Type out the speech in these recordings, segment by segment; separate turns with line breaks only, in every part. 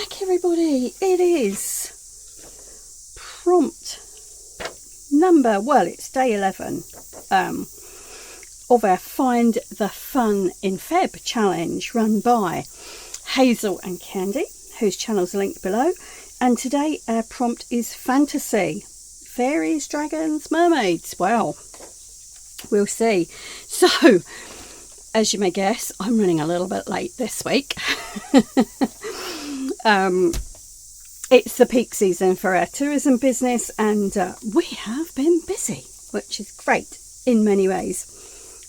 back, everybody. It is prompt number, well, it's day 11 of our Find the Fun in Feb challenge run by Hazel and Candy, whose channel's linked below. And today our prompt is fantasy. Fairies, dragons, mermaids. Well, we'll see. So, as you may guess, I'm running a little bit late this week. It's the peak season for our tourism business, and we have been busy, which is great in many ways.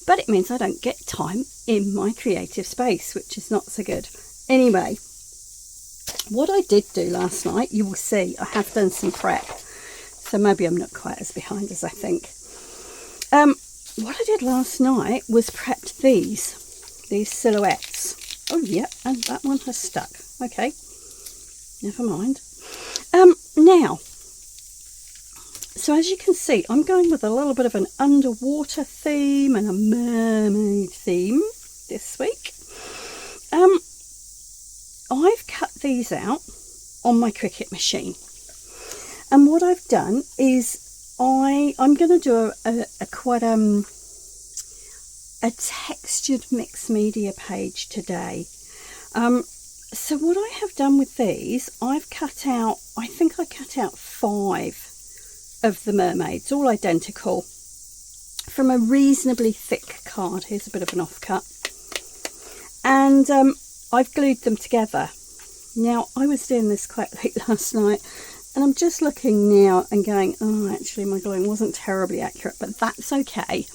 But it means I don't get time in my creative space, which is not so good. Anyway, what I did do last night, you will see, I have done some prep. So maybe I'm not quite as behind as I think. What I did last night was prepped these silhouettes. Oh yeah, and that one has stuck. Okay, never mind. Now, so as you can see, I'm going with a little bit of an underwater theme and a mermaid theme this week. I've cut these out on my Cricut machine. And what I've done is I'm going to do a textured mixed media page today. So what I have done with these, I've cut out, I think I cut out 5 of the mermaids, all identical, from a reasonably thick card. Here's a bit of an offcut. And I've glued them together. Now, I was doing this quite late last night, and I'm just looking now and going, oh, actually my gluing wasn't terribly accurate, but that's okay,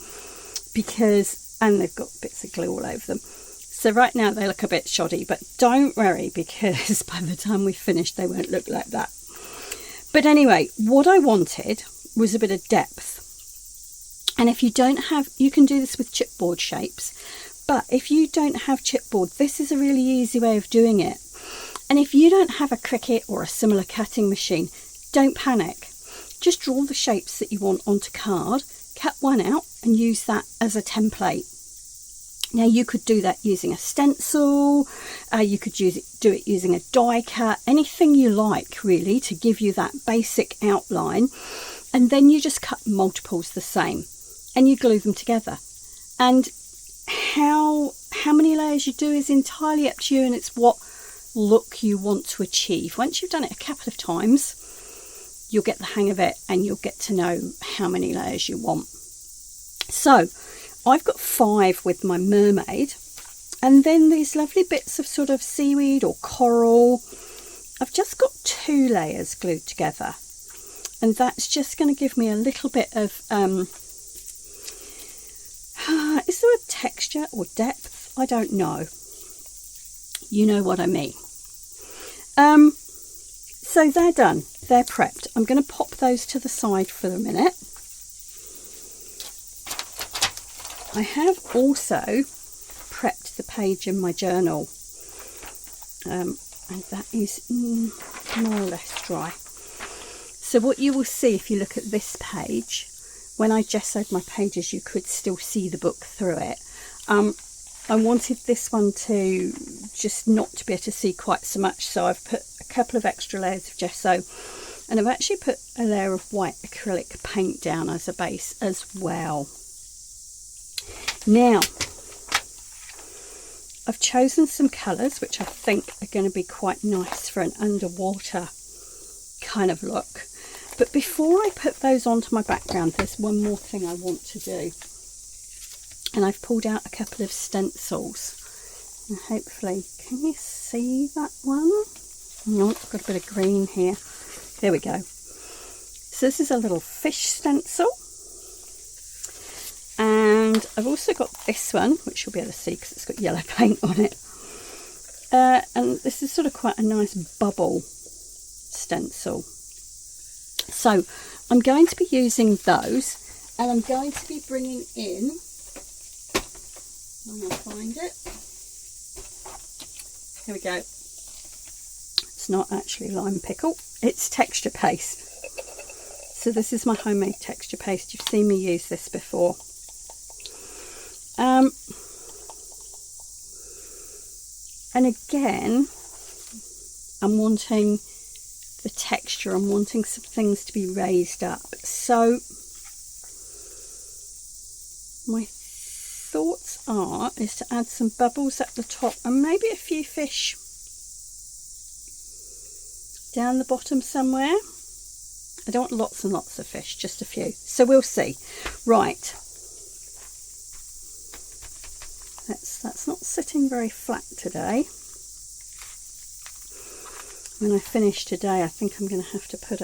because, and they've got bits of glue all over them. So right now they look a bit shoddy, but don't worry, because by the time we finish they won't look like that. But anyway, what I wanted was a bit of depth. And if you don't have, you can do this with chipboard shapes, but if you don't have chipboard, this is a really easy way of doing it. And if you don't have a Cricut or a similar cutting machine, don't panic. Just draw the shapes that you want onto card, cut one out and use that as a template. Now you could do that using a stencil, you could do it using a die cut, anything you like really to give you that basic outline. And then you just cut multiples the same and you glue them together. And how many layers you do is entirely up to you, and it's what look you want to achieve. Once you've done it a couple of times, you'll get the hang of it and you'll get to know how many layers you want. So I've got 5 with my mermaid, and then these lovely bits of sort of seaweed or coral. I've just got 2 layers glued together, and that's just going to give me a little bit of is there a texture or depth? I don't know. You know what I mean. So they're done, they're prepped. I'm going to pop those to the side for a minute. I have also prepped the page in my journal, and that is more or less dry. So what you will see if you look at this page, when I gessoed my pages you could still see the book through it. I wanted this one to just not to be able to see quite so much, so I've put a couple of extra layers of gesso, and I've actually put a layer of white acrylic paint down as a base as well. Now, I've chosen some colours which I think are going to be quite nice for an underwater kind of look. But before I put those onto my background, there's one more thing I want to do. And I've pulled out a couple of stencils. And hopefully, can you see that one? No, I've got a bit of green here. There we go. So this is a little fish stencil. And I've also got this one, which you'll be able to see because it's got yellow paint on it. And this is sort of quite a nice bubble stencil. So I'm going to be using those, and I'm going to be bringing in, when I find it, here we go. It's not actually lime pickle, it's texture paste. So this is my homemade texture paste. You've seen me use this before. And again, I'm wanting the texture, I'm wanting some things to be raised up. So my thoughts is to add some bubbles at the top and maybe a few fish down the bottom somewhere. I don't want lots and lots of fish, just a few. So we'll see. Right. That's not sitting very flat today. When I finish today, I think I'm going to have to put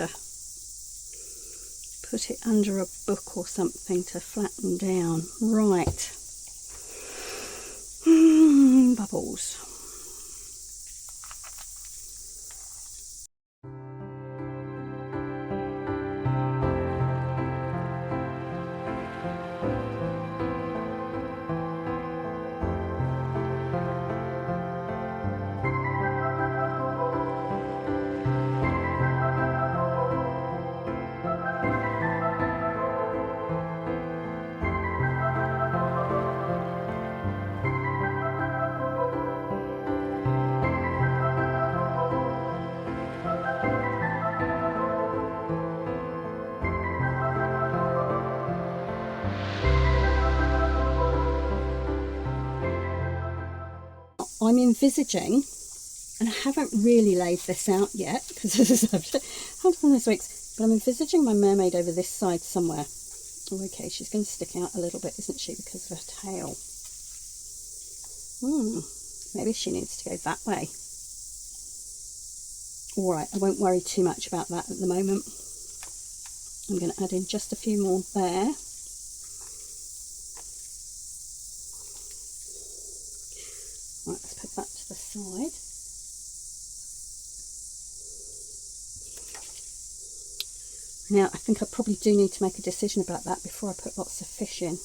it under a book or something to flatten down. Right. Bubbles. I'm envisaging, and I haven't really laid this out yet because I've had one of those weeks, but I'm envisaging my mermaid over this side somewhere. Oh, okay, she's going to stick out a little bit, isn't she, because of her tail. Maybe she needs to go that way. All right, I won't worry too much about that at the moment. I'm going to add in just a few more there. Right, let's put that to the side. Now, I think I probably do need to make a decision about that before I put lots of fish in.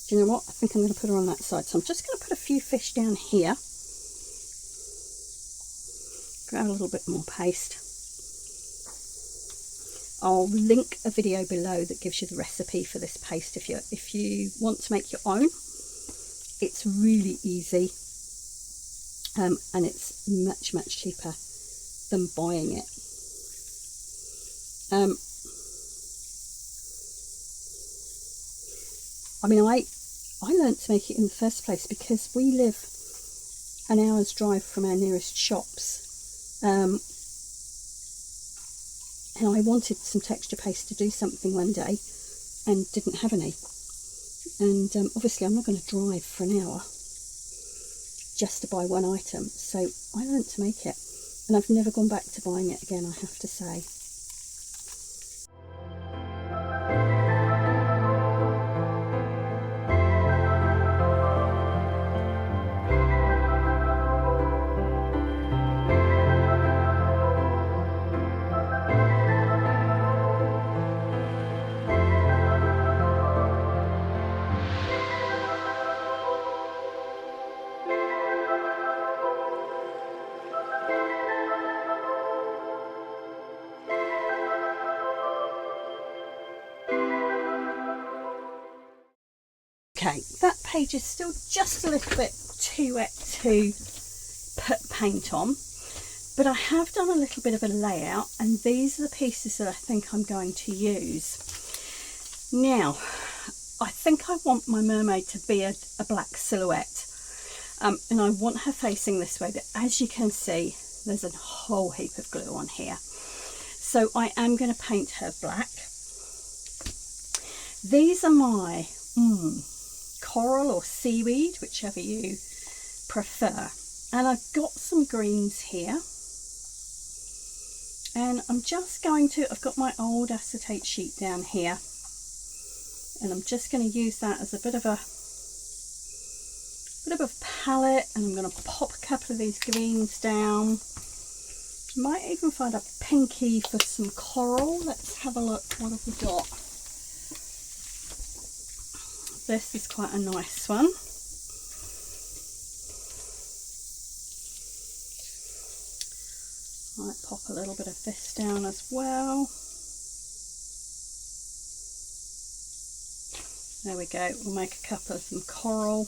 Do you know what? I think I'm going to put her on that side. So I'm just going to put a few fish down here. Grab a little bit more paste. I'll link a video below that gives you the recipe for this paste if you want to make your own. It's really easy, and it's much cheaper than buying it. I mean, I learnt to make it in the first place because we live an hour's drive from our nearest shops. And I wanted some texture paste to do something one day and didn't have any. And obviously I'm not going to drive for an hour just to buy one item. So I learnt to make it. And I've never gone back to buying it again, I have to say. Okay, that page is still just a little bit too wet to put paint on, but I have done a little bit of a layout, and these are the pieces that I think I'm going to use. Now, I think I want my mermaid to be a black silhouette, and I want her facing this way, but as you can see, there's a whole heap of glue on here. So I am going to paint her black. These are my coral or seaweed, whichever you prefer, and I've got some greens here, and I'm just going to, I've got my old acetate sheet down here, and I'm just going to use that as a bit of a palette, and I'm going to pop a couple of these greens down. Might even find a pinky for some coral. Let's have a look. What have we got? This is quite a nice one. So, 'cause I think I'm going to Might pop a little bit of this down as well. There we go. We'll make a couple of some coral.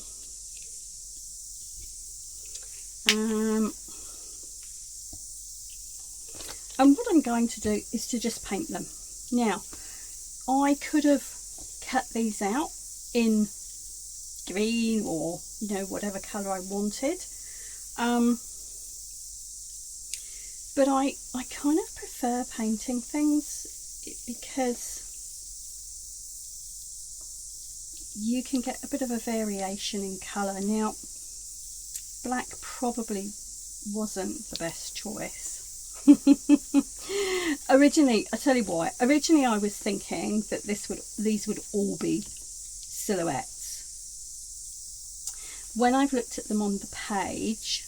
And what I'm going to do is to just paint them. Now, I could have cut these out in green or, you know, whatever colour I wanted. But I kind of prefer painting things because you can get a bit of a variation in colour. Now, black probably wasn't the best choice. Originally, I tell you why. Originally, I was thinking that these would all be silhouettes. When I've looked at them on the page,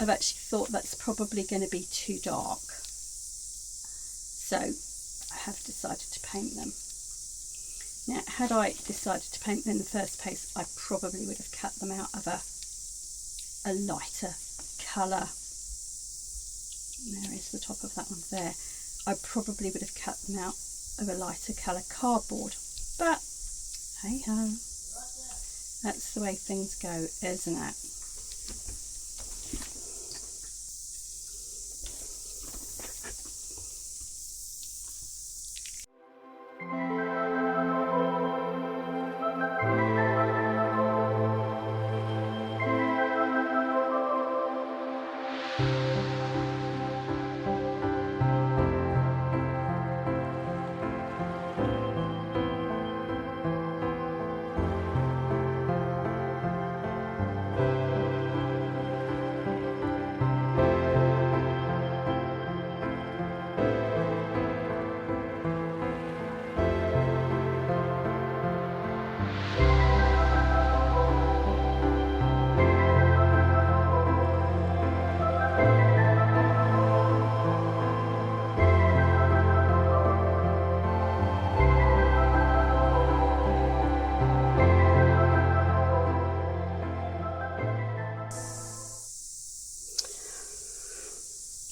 I've actually thought that's probably going to be too dark. So I have decided to paint them. Now, had I decided to paint them in the first place, I probably would have cut them out of a lighter colour. There is the top of that one there. I probably would have cut them out of a lighter colour cardboard. But, hey ho, that's the way things go, isn't it?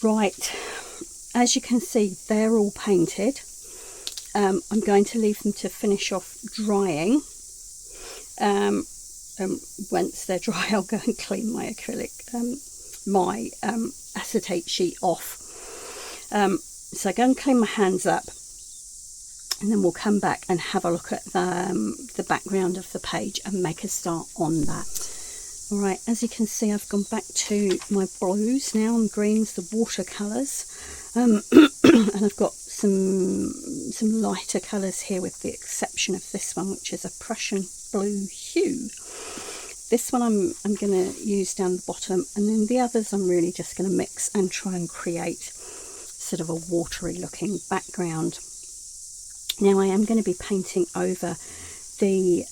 Right, as you can see, they're all painted. I'm going to leave them to finish off drying. Once they're dry, I'll go and clean my acrylic, my acetate sheet off. So I go and clean my hands up, and then we'll come back and have a look at the background of the page and make a start on that. Alright, as you can see, I've gone back to my blues now and greens, the watercolours, and I've got some lighter colours here, with the exception of this one, which is a Prussian blue hue. This one I'm going to use down the bottom, and then the others I'm really just going to mix and try and create sort of a watery looking background. Now I am going to be painting over the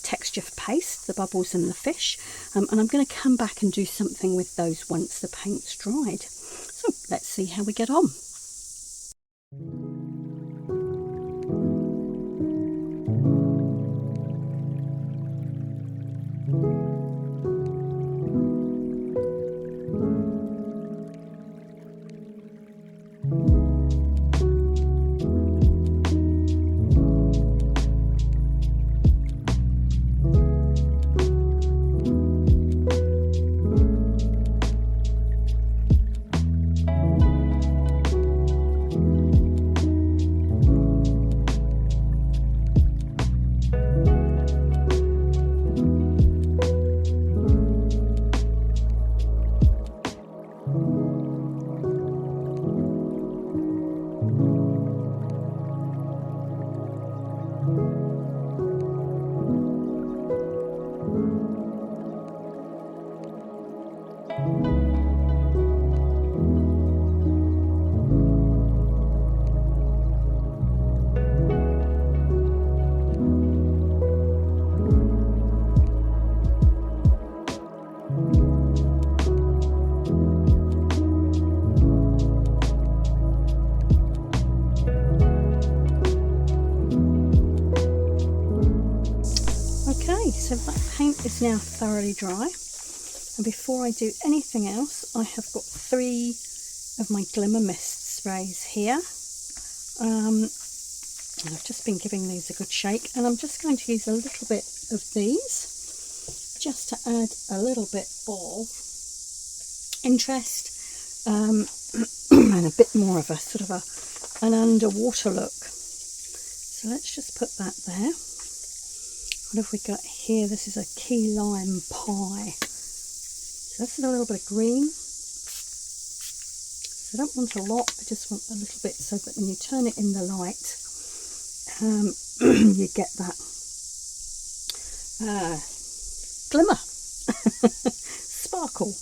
texture paste, the bubbles and the fish, and I'm going to come back and do something with those once the paint's dried. So let's see how we get on. So that paint is now thoroughly dry, and before I do anything else, I have got 3 of my Glimmer Mist sprays here. And I've just been giving these a good shake, and I'm just going to use a little bit of these just to add a little bit of interest and a bit more of a sort of an underwater look. So let's just put that there. What have we got here? This is a key lime pie. So that's a little bit of green. So I don't want a lot, I just want a little bit so that when you turn it in the light, you get that glimmer, sparkle.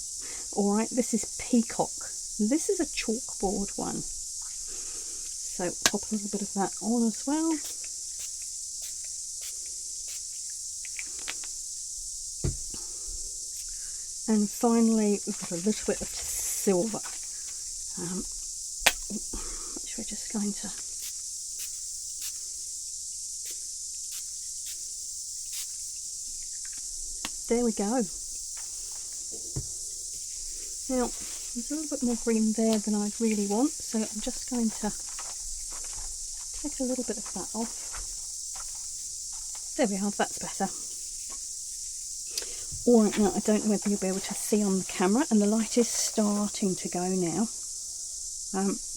All right, this is peacock. This is a chalkboard one. So pop a little bit of that on as well. And finally, we've got a little bit of silver, which we're just going to there we go. Now, there's a little bit more green there than I really want, so I'm just going to take a little bit of that off. There we are, that's better. Alright, now I don't know whether you'll be able to see on the camera, and the light is starting to go now.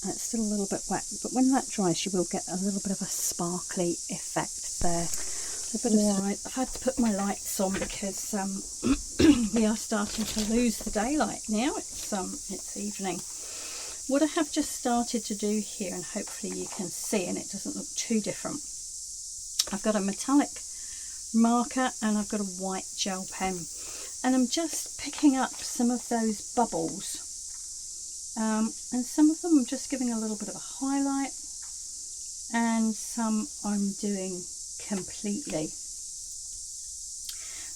It's still a little bit wet, but when that dries you will get a little bit of a sparkly effect there. Alright, I've had to put my lights on because we are starting to lose the daylight now. It's evening. What I have just started to do here, and hopefully you can see and it doesn't look too different, I've got a metallic marker and I've got a white gel pen, and I'm just picking up some of those bubbles, and some of them I'm just giving a little bit of a highlight, and some I'm doing completely,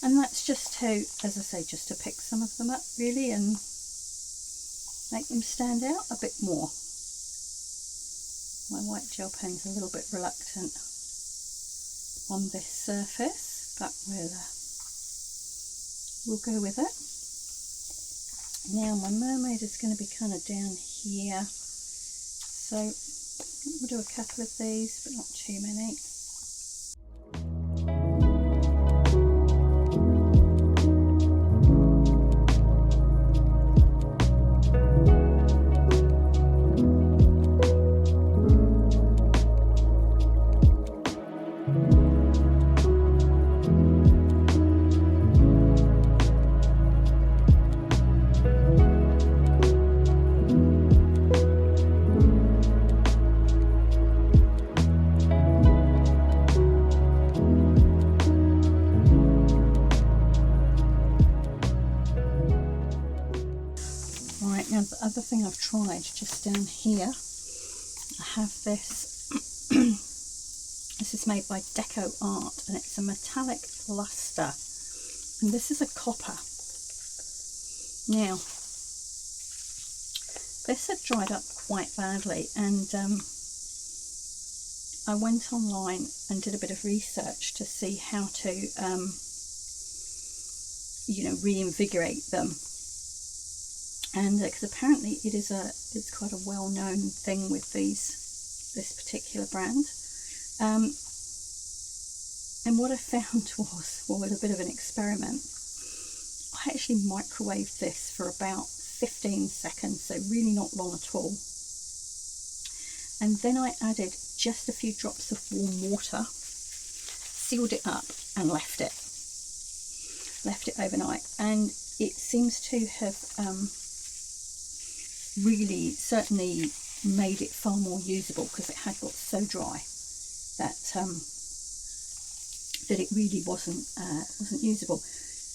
and that's just to, as I say, just to pick some of them up really and make them stand out a bit more. My white gel pen's a little bit reluctant on this surface, but we'll go with it. Now my mermaid is going to be kind of down here, so we'll do a couple of these, but not too many. Now the other thing I've tried just down here, I have this, this is made by Deco Art, and it's a metallic luster, and this is a copper. Now this had dried up quite badly, and I went online and did a bit of research to see how to reinvigorate them. And because apparently it's quite a well-known thing with this particular brand, and what I found was, well, with a bit of an experiment, I actually microwaved this for about 15 seconds, so really not long at all, and then I added just a few drops of warm water, sealed it up and left it overnight, and it seems to have really certainly made it far more usable, because it had got so dry that that it really wasn't usable.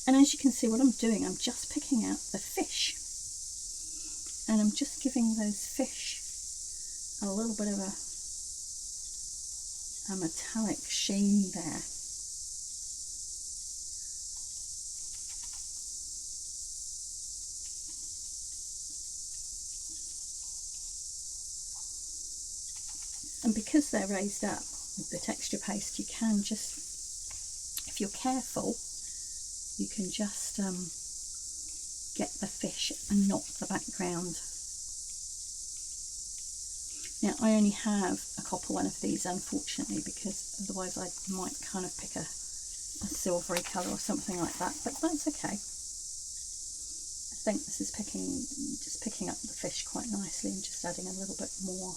And as you can see, what I'm doing, I'm just picking out the fish, and I'm just giving those fish a little bit of a metallic sheen there. And because they're raised up with the texture paste, you can just, if you're careful, you can just get the fish and not the background. Now I only have a copper one of these, unfortunately, because otherwise I might kind of pick a silvery colour or something like that, but that's okay. I think this is just picking up the fish quite nicely and just adding a little bit more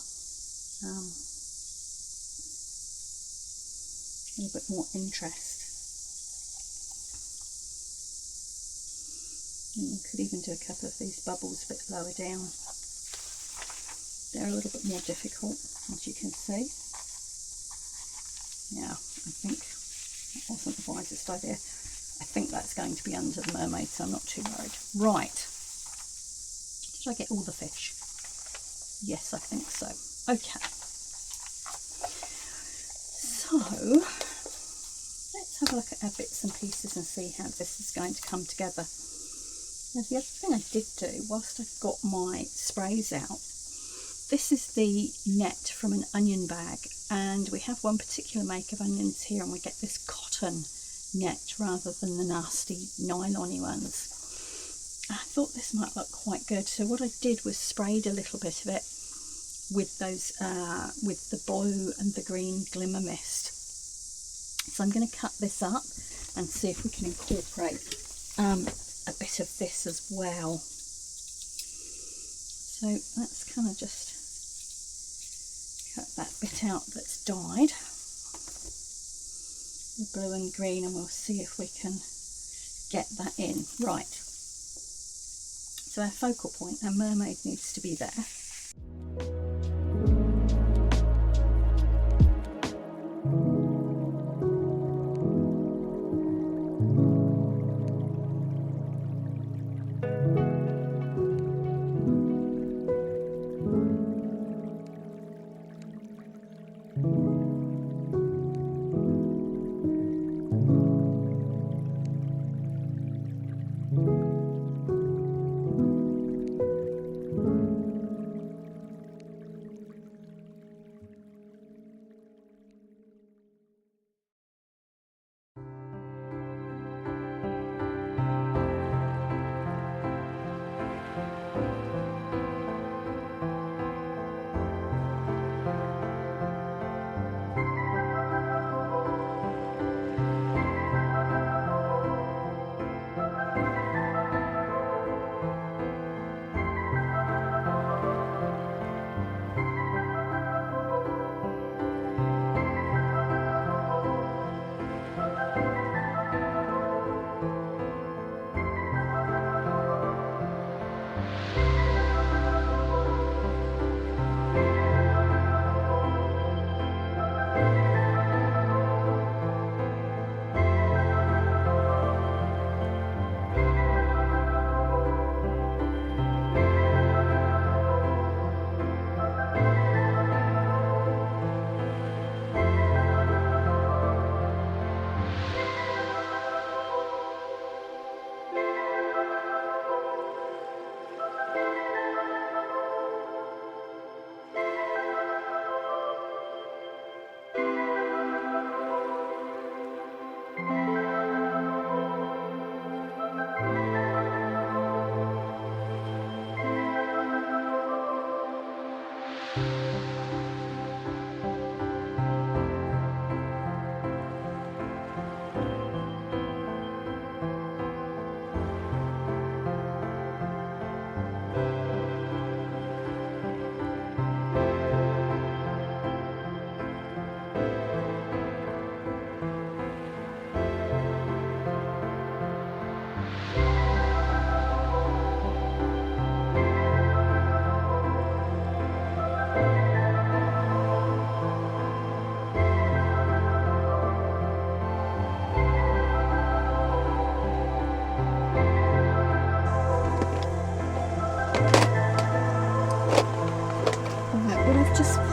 interest. And you could even do a couple of these bubbles a bit lower down. They're a little bit more difficult, as you can see. Yeah, I think that wasn't the wisest idea. I think that's going to be under the mermaid, so I'm not too worried. Right. Did I get all the fish? Yes, I think so. Okay. So, let's have a look at our bits and pieces and see how this is going to come together. Now, the other thing I did do, whilst I've got my sprays out, this is the net from an onion bag, and we have one particular make of onions here, and we get this cotton net rather than the nasty nylon-y ones. I thought this might look quite good, so what I did was sprayed a little bit of it with those with the blue and the green glimmer mist. So I'm going to cut this up and see if we can incorporate a bit of this as well. So let's kind of just cut that bit out that's dyed, the blue and green, and we'll see if we can get that in. Right, so our focal point, our mermaid, needs to be there.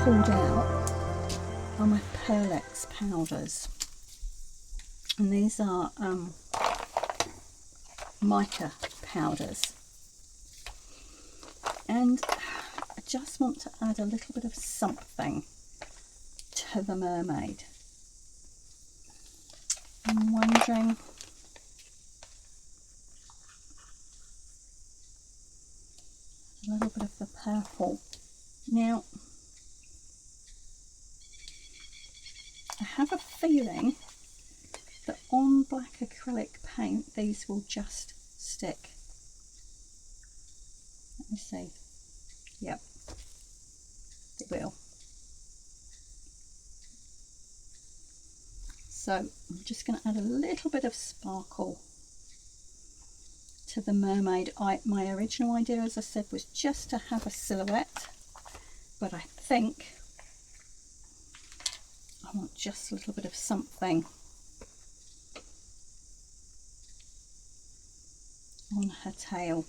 Pulled out are my Pearlex powders, and these are mica powders, and I just want to add a little bit of something to the mermaid. I'm wondering a little bit of the purple. Now have a feeling that on black acrylic paint these will just stick. Let me see. Yep, they will. So I'm just going to add a little bit of sparkle to the mermaid. My original idea, as I said, was just to have a silhouette, but I think I want just a little bit of something on her tail.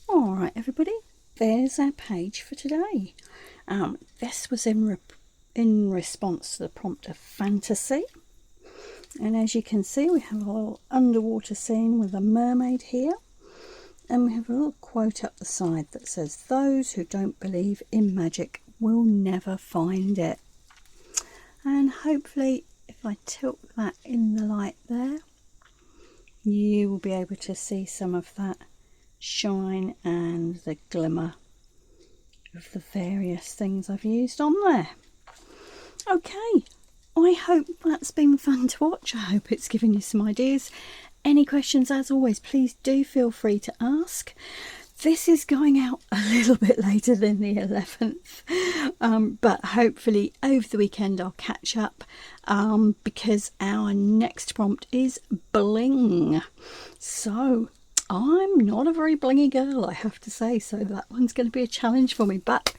Alright everybody, there's our page for today. This was in response to the prompt of fantasy, and as you can see we have a little underwater scene with a mermaid here, and we have a little quote up the side that says, "Those who don't believe in magic will never find it." And hopefully if I tilt that in the light there, you will be able to see some of that shine and the glimmer of the various things I've used on there. Okay, I hope that's been fun to watch. I hope it's given you some ideas. Any questions, as always, please do feel free to ask. This is going out a little bit later than the 11th, but hopefully over the weekend I'll catch up, because our next prompt is bling. So I'm not a very blingy girl, I have to say, so that one's going to be a challenge for me, but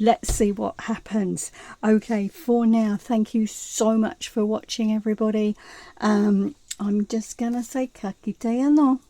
let's see what happens. Okay, for now, thank you so much for watching, everybody. I'm just going to say ka kite ano.